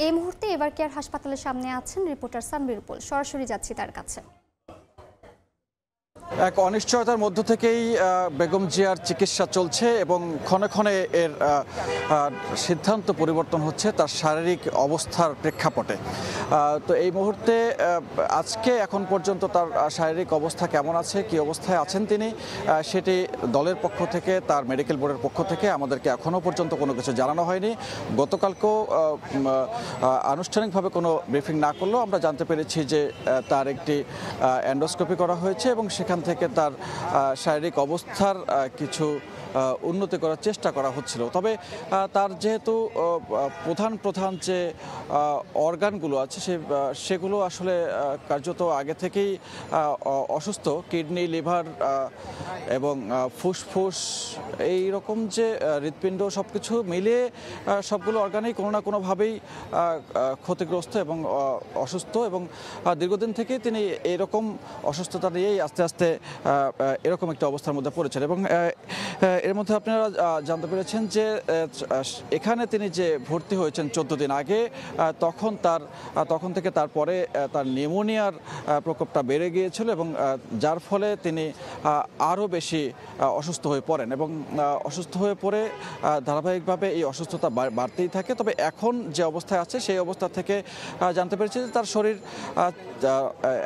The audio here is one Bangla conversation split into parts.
এই মুহূর্তে এভার কেয়ার হাসপাতালের সামনে আছেন রিপোর্টার সানভীর উপল। সরাসরি যাচ্ছি তার কাছে। এক অনিশ্চয়তার মধ্য থেকেই বেগম জিয়ার চিকিৎসা চলছে এবং ক্ষণে ক্ষণে এর সিদ্ধান্ত পরিবর্তন হচ্ছে তার শারীরিক অবস্থার প্রেক্ষাপটে। তো এই মুহূর্তে আজকে এখন পর্যন্ত তার শারীরিক অবস্থা কেমন আছে, কী অবস্থায় আছেন তিনি, সেটি দলের পক্ষ থেকে, তার মেডিকেল বোর্ডের পক্ষ থেকে আমাদেরকে এখনও পর্যন্ত কোনো কিছু জানানো হয়নি। গতকালকেও আনুষ্ঠানিকভাবে কোনো ব্রিফিং না করলেও আমরা জানতে পেরেছি যে তার একটি এন্ডোস্কোপি করা হয়েছে এবং সেখান থেকে তার শারীরিক অবস্থার কিছু উন্নতি করার চেষ্টা করা হচ্ছিল। তবে তার যেহেতু প্রধান যে অর্গানগুলো আছে সেগুলো আসলে কার্যত আগে থেকেই অসুস্থ, কিডনি, লিভার এবং ফুসফুস এই রকম যে হৃৎপিণ্ড সবকিছু মিলিয়ে সবগুলো অর্গানেই কোনো না কোনোভাবেই ক্ষতিগ্রস্ত এবং অসুস্থ, এবং দীর্ঘদিন থেকেই তিনি এরকম অসুস্থতা নিয়েই আস্তে আস্তে এরকম একটা অবস্থার মধ্যে পড়েছেন। এবং এর মধ্যে আপনারা জানতে পেরেছেন যে এখানে তিনি যে ভর্তি হয়েছেন 14 দিন আগে, তখন থেকে তারপরে তার নিউমোনিয়ার প্রকোপটা বেড়ে গিয়েছিল এবং যার ফলে তিনি আরও বেশি অসুস্থ হয়ে পড়েন এবং অসুস্থ হয়ে পড়ে ধারাবাহিকভাবে এই অসুস্থতা বাড়তেই থাকে। তবে এখন যে অবস্থায় আছে সেই অবস্থা থেকে জানতে পেরেছি যে তার শরীর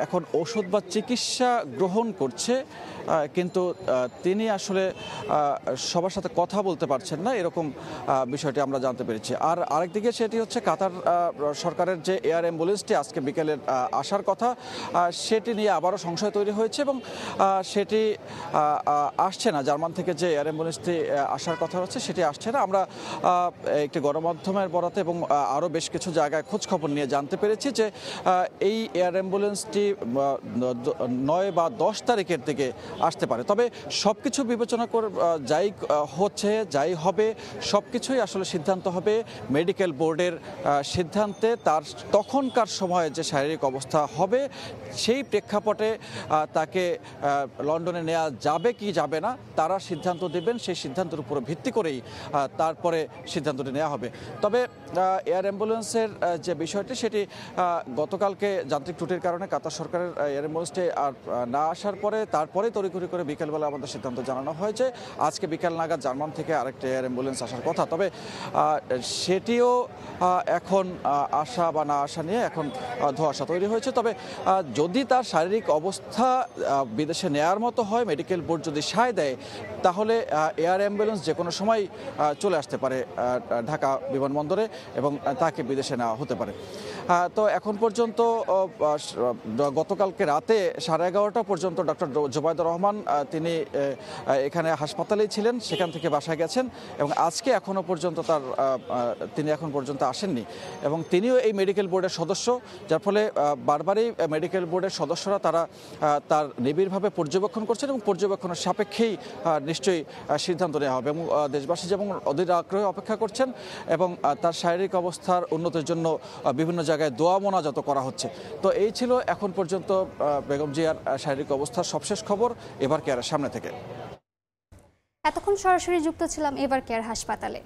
এখন ওষুধ বা চিকিৎসা গ্রহণ করছে, কিন্তু তিনি আসলে সবার সাথে কথা বলতে পারছেন না, এরকম বিষয়টি আমরা জানতে পেরেছি। আর আরেকদিকে সেটি হচ্ছে কাতার সরকারের যে এয়ার অ্যাম্বুলেন্সটি আজকে বিকেলের আসার কথা, সেটি নিয়ে আবারও সংশয় তৈরি হয়েছে এবং সেটি আসছে না। জার্মান থেকে যে এয়ার অ্যাম্বুলেন্সটি আসার কথা হচ্ছে সেটি আসছে না। আমরা একটি গণমাধ্যমের বরাতে এবং আরও বেশ কিছু জায়গায় খোঁজখবর নিয়ে জানতে পেরেছি যে এই এয়ার অ্যাম্বুলেন্সটি 9 বা 10 তারিখের দিকে আসতে পারে। তবে সব কিছু বিবেচনা করে যাই হচ্ছে, যাই হবে, সব কিছুই আসলে সিদ্ধান্ত হবে মেডিকেল বোর্ডের সিদ্ধান্তে। তার তখনকার সময়ে যে শারীরিক অবস্থা হবে সেই প্রেক্ষাপটে তাকে লন্ডনে নেওয়া যাবে কি যাবে না তারা সিদ্ধান্ত দেবেন। সেই সিদ্ধান্তের উপর ভিত্তি করেই তারপরে সিদ্ধান্তটি নেওয়া হবে। তবে এয়ার অ্যাম্বুলেন্সের যে বিষয়টি সেটি গতকালকে যান্ত্রিক ত্রুটির কারণে কাতার সরকারের এয়ার অ্যাম্বুলেন্সটি আর না আসার পরে তারপরে তড়িঘড়ি করে বিকেলবেলা আমাদের সিদ্ধান্ত জানানো হয় যে আজকে বিকেল নাগাদ জার্মান থেকে আরেকটা এয়ার অ্যাম্বুলেন্স আসার কথা। তবে সেটিও এখন আসা বা না আসা নিয়ে এখন ধোঁয়াশা তৈরি হয়েছে। তবে যদি তার শারীরিক অবস্থা বিদেশে নেয়ার মতো হয়, মেডিকেল বোর্ড যদি সায় দেয়, তাহলে এয়ার অ্যাম্বুলেন্স যে কোনো সময় চলে আসতে পারে ঢাকা বিমানবন্দরে এবং তাকে বিদেশে নেওয়া হতে পারে। তো এখন পর্যন্ত গতকালকে রাতে 11:30 পর্যন্ত ডক্টর জোবায়দুর রহমান তিনি এখানে হাসপাতালেই ছিলেন, সেখান থেকে বাসায় গেছেন এবং আজকে এখনও পর্যন্ত তিনি এখন পর্যন্ত আসেননি এবং তিনিও এই মেডিকেল বোর্ডের সদস্য, যার ফলে বারবারই মেডিকেল বোর্ডের সদস্যরা তার নিবিড়ভাবে পর্যবেক্ষণ করছেন এবং পর্যবেক্ষণের সাপেক্ষেই নিশ্চয়ই সিদ্ধান্ত নেওয়া হবে এবং দেশবাসী যেমন অধীর আগ্রহে অপেক্ষা করছেন এবং তার শারীরিক অবস্থার উন্নতির জন্য বিভিন্ন জায়গায় দোয়া মোনাজাত করা হচ্ছে। তো এই ছিল এখন পর্যন্ত বেগম জিয়ার শারীরিক অবস্থার সবশেষ খবর এভার কেয়ারের সামনে থেকে। এতক্ষণ সরাসরি যুক্ত ছিলাম এভার কেয়ার হাসপাতালে।